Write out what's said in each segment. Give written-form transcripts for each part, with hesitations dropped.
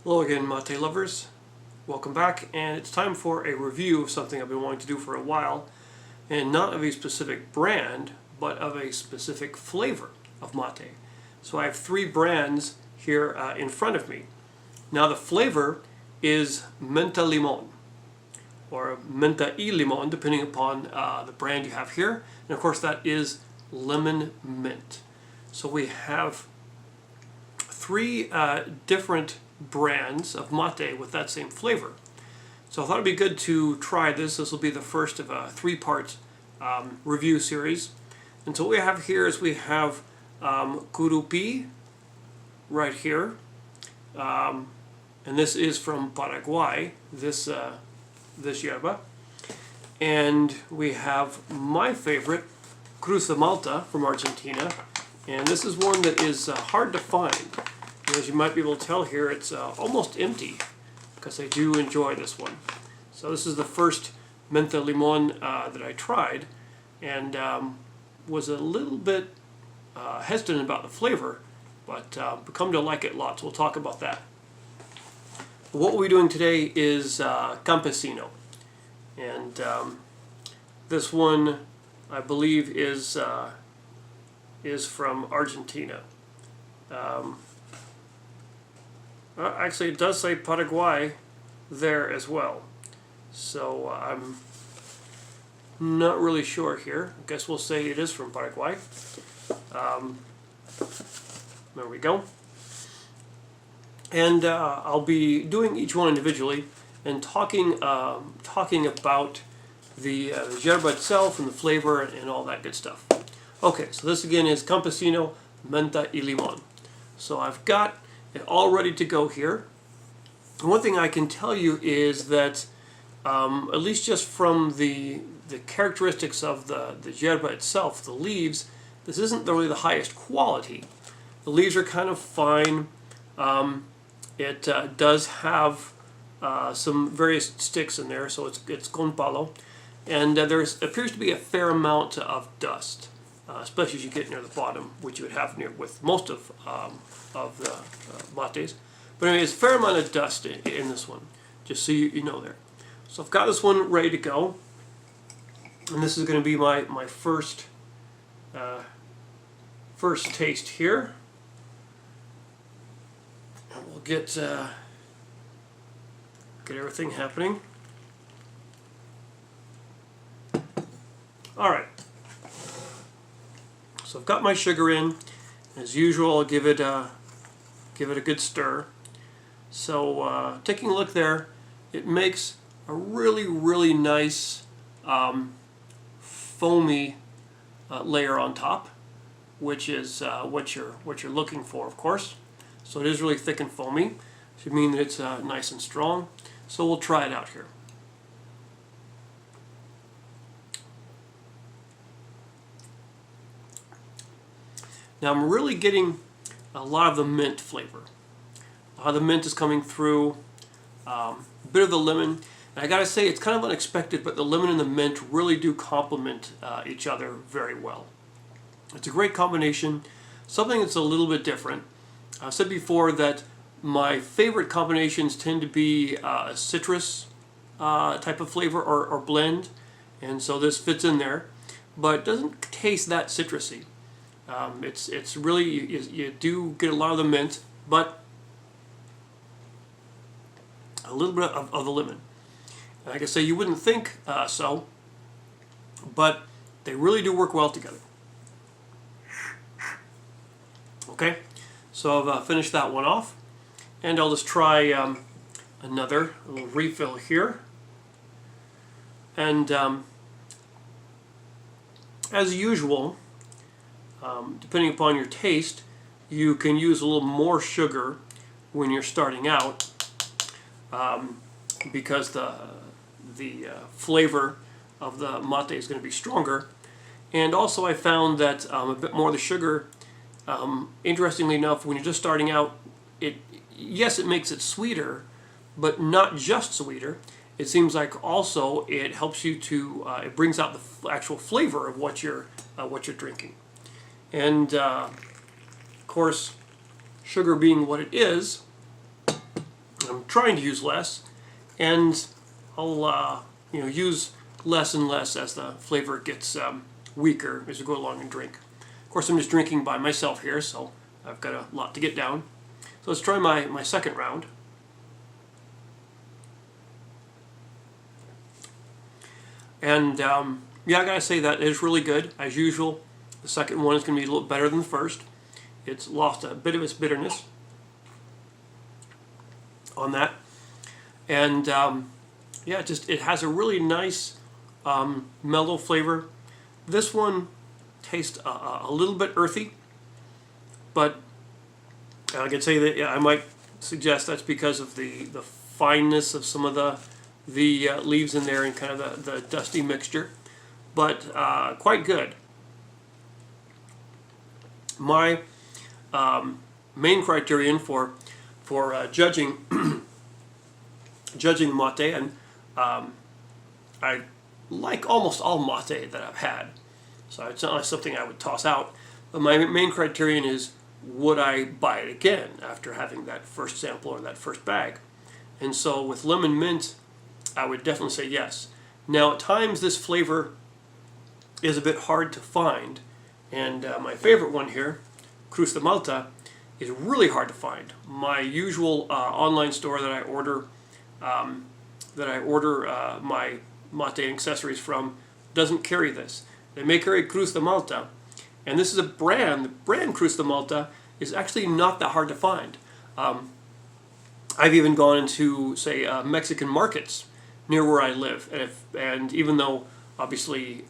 Hello again, mate lovers. Welcome back, and it's time for a review of something I've been wanting to do for a while, and not of a specific brand, but of a specific flavor of mate. So I have three brands here in front of me. Now the flavor is menta limon, or menta y limon, depending upon the brand you have here, and of course that is lemon mint. So we have three different brands of mate with that same flavor. So I thought it'd be good to try this. This will be the first of a three-part review series. And so what we have here is we have curupi right here. And this is from Paraguay, this yerba. And we have my favorite, Cruz de Malta from Argentina. And this is one that is hard to find. As you might be able to tell here, it's almost empty because I do enjoy this one. So this is the first menta limon that I tried, and was a little bit hesitant about the flavor, but come to like it a lot, so we'll talk about that. What we're doing today is Campesino, and this one I believe is from Argentina. Actually, it does say Paraguay there as well. So I'm not really sure here. I guess we'll say it is from Paraguay. There we go. And I'll be doing each one individually and talking about the yerba itself and the flavor and all that good stuff. Okay, so this again is Campesino Menta y Limon. So I've got it all ready to go here. And one thing I can tell you is that at least just from the characteristics of the yerba itself, the leaves, this isn't really the highest quality. The leaves are kind of fine. It does have some various sticks in there, so it's con palo. And there appears to be a fair amount of dust, especially as you get near the bottom, which you would have near with most of the mates. But anyway, there's a fair amount of dust in this one, just so you know there. So I've got this one ready to go, and this is going to be my first taste here. And we'll get everything happening. All right. So I've got my sugar in. As usual, I'll give it a good stir. So taking a look there, it makes a really nice foamy layer on top, which is what you're looking for, of course. So it is really thick and foamy. Should mean that it's nice and strong. So we'll try it out here. Now I'm really getting a lot of the mint flavor. A lot of the mint is coming through, a bit of the lemon. And I gotta say, it's kind of unexpected, but the lemon and the mint really do complement each other very well. It's a great combination, something that's a little bit different. I've said before that my favorite combinations tend to be a citrus type of flavor or blend, and so this fits in there, but it doesn't taste that citrusy. It's really, you do get a lot of the mint, but a little bit of the lemon. And like I say, you wouldn't think so, but they really do work well together. Okay, so I've finished that one off, and I'll just try another little refill here. And as usual, depending upon your taste, you can use a little more sugar when you're starting out, because the flavor of the mate is going to be stronger. And also I found that a bit more of the sugar, interestingly enough, when you're just starting out, yes, it makes it sweeter, but not just sweeter. It seems like also it helps you to, it brings out the actual flavor of what you're drinking. And of course, sugar being what it is, I'm trying to use less, and I'll use less and less as the flavor gets weaker as we go along and drink. Of course, I'm just drinking by myself here, so I've got a lot to get down. So let's try my second round. And yeah, I gotta say that is really good. As usual, the second one is going to be a little better than the first. It's lost a bit of its bitterness on that. And yeah, it has a really nice mellow flavor. This one tastes a little bit earthy, but I can say that I might suggest that's because of the fineness of some of the leaves in there and kind of the dusty mixture, but quite good. My main criterion for judging mate, and I like almost all mate that I've had, so it's not like something I would toss out. But my main criterion is, would I buy it again after having that first sample or that first bag? And so with lemon mint, I would definitely say yes. Now at times this flavor is a bit hard to find, and my favorite one here, Cruz de Malta, is really hard to find. My usual online store that I order my mate accessories from doesn't carry this. They may carry Cruz de Malta, and this is a brand. The brand Cruz de Malta is actually not that hard to find. I've even gone into, say, Mexican markets near where I live, and even though obviously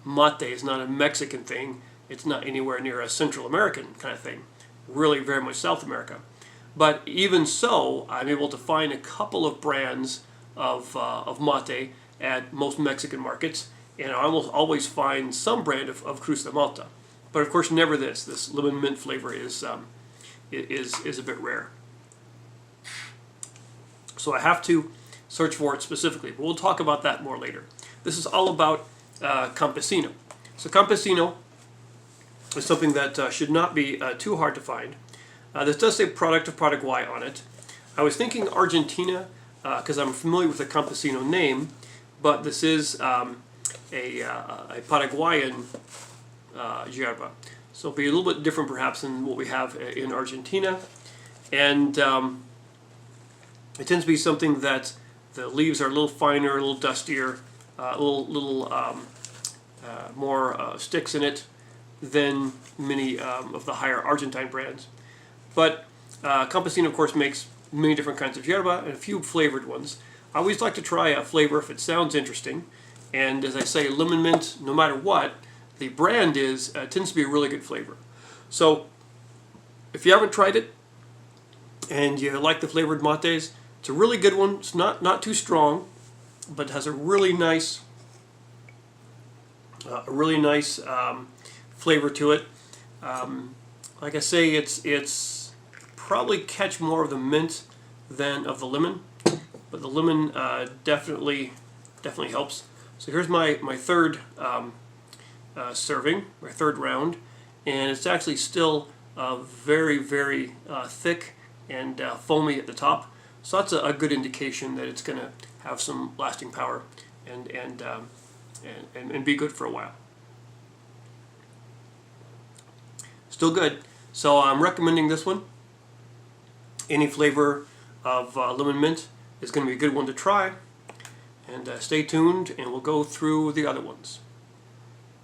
mate is not a Mexican thing, it's not anywhere near a Central American kind of thing, really very much South America. But even so, I'm able to find a couple of brands of mate at most Mexican markets, and I almost always find some brand of Cruz de Malta. But of course, never this. This lemon mint flavor is a bit rare. So I have to search for it specifically, but we'll talk about that more later. This is all about Campesino. So Campesino is something that should not be too hard to find. This does say product of Paraguay on it. I was thinking Argentina because I'm familiar with the Campesino name, but this is a Paraguayan yerba. So it'll be a little bit different perhaps than what we have in Argentina. And it tends to be something that the leaves are a little finer, a little dustier, a little more sticks in it than many of the higher Argentine brands. But Campesino, of course, makes many different kinds of yerba and a few flavored ones. I always like to try a flavor if it sounds interesting. And as I say, lemon mint, no matter what the brand is, tends to be a really good flavor. So if you haven't tried it and you like the flavored mates, it's a really good one. It's not too strong, but has a really nice flavor to it. Like I say, it's probably catch more of the mint than of the lemon, but the lemon definitely helps. So here's my third serving, my third round, and it's actually still very thick and foamy at the top. So that's a good indication that it's going to have some lasting power and be good for a while. Still good. So I'm recommending this one. Any flavor of lemon mint is going to be a good one to try. And stay tuned, and we'll go through the other ones.